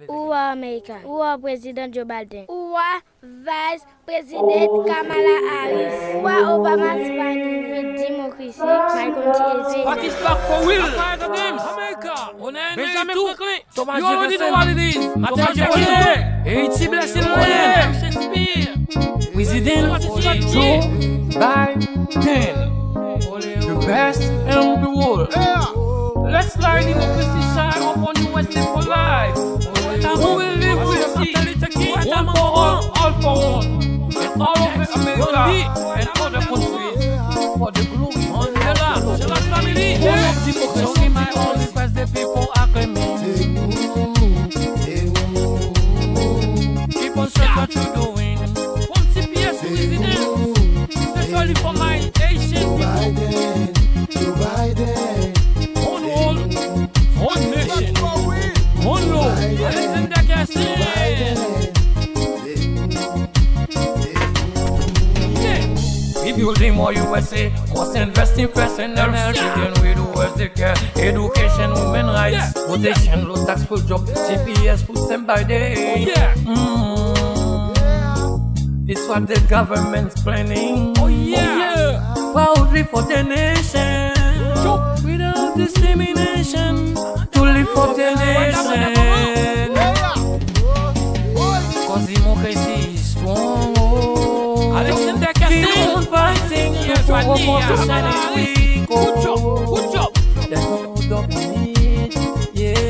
Ou America, ou Président Joe Biden, ou Vice President Kamala Harris, ou Obama Spanish Democracy, Malcolm T. What is back for will? The names. America. Benjamin Franklin. You already know what it is. Ayiti blessing land. Shakespeare. President Joe Biden. The best in the world. Let's slide in the shine upon USA for life. Who will live with see? One for all for one. And all over America and other countries. For the glory on the land. The land family. Democracy, my only request the people acclaiming. Keep on search what you're doing. From CPS to resident. Especially for my Asian people. One world, one nation, one law. Listen that can say. We building more USA, must invest in personnel. Children we do as they care. Education, women rights, protection, low tax full job, CPS, food sent by day. It's what the government's planning. Proudly for the nation. Without discrimination, to live for the nation. Cause democracy is strong. Keep on fighting for more society. Good job. There's no doubt in it. Yeah.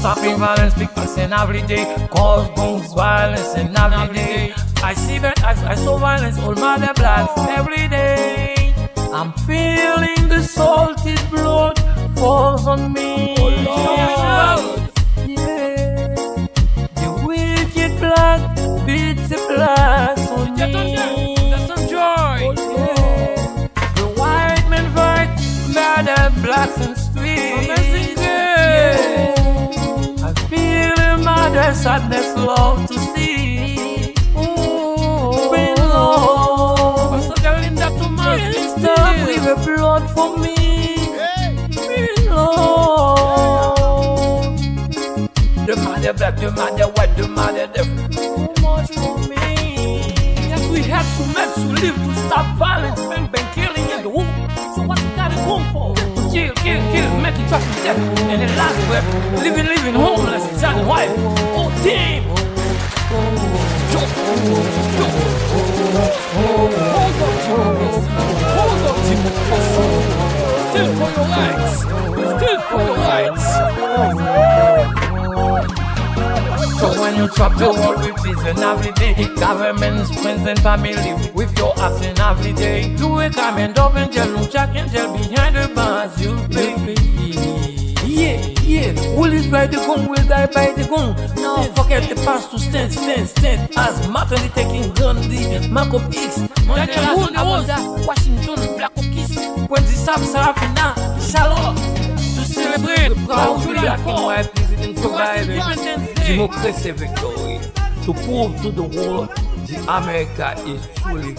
Stopping violence because in every day cause guns violence in every day. I see that I saw violence all my blood every day. I'm feeling the salty blood falls on me. Yeah. The wicked blood beats the blood on me. That's some joy. Yeah. The white men fight murder blacks and streets. Amazing girl. I feel the mother sadness, love to see. Bring love. Stop with the blood for me. Bring love. The mother black, the mother white, the mother deaf. Too much for me. Yes, we have to make to live to stop violence. Been killing in the womb. So what you gotta go for? Kill, make it traffic death. And the last breath, living homeless, child and wife. Oh, damn. Hold up, still for your rights. Still for your rights. So when you drop the world with prison every day, governments, friends and family with your action every day. Do it, come and up and jail, no jack and jail behind the bars, you baby. Yeah, we'll live by the gun, we'll die by the gun. Now forget the past to stand. As Martin taking Gandhi, Malcolm X, Mandela, Abuja, Washington, Black Kiss, when the Sam Sarafina, Shalom. To celebrate, proudly black and white president providing democracy victory. To prove to the world the America is truly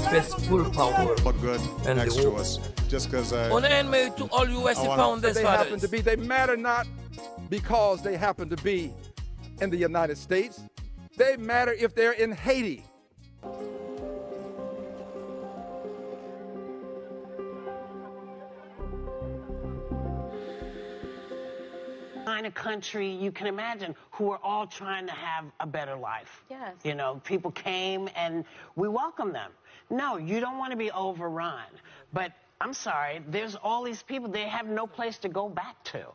full power. Look good and next the to world. us. Just because On and made to all USC founders, fathers. They matter not because they happen to be in the United States. They matter if they're in Haiti. In a country you can imagine who are all trying to have a better life. Yes. You know, people came and we welcome them. No, you don't want to be overrun. But I'm sorry, there's all these people, they have no place to go back to.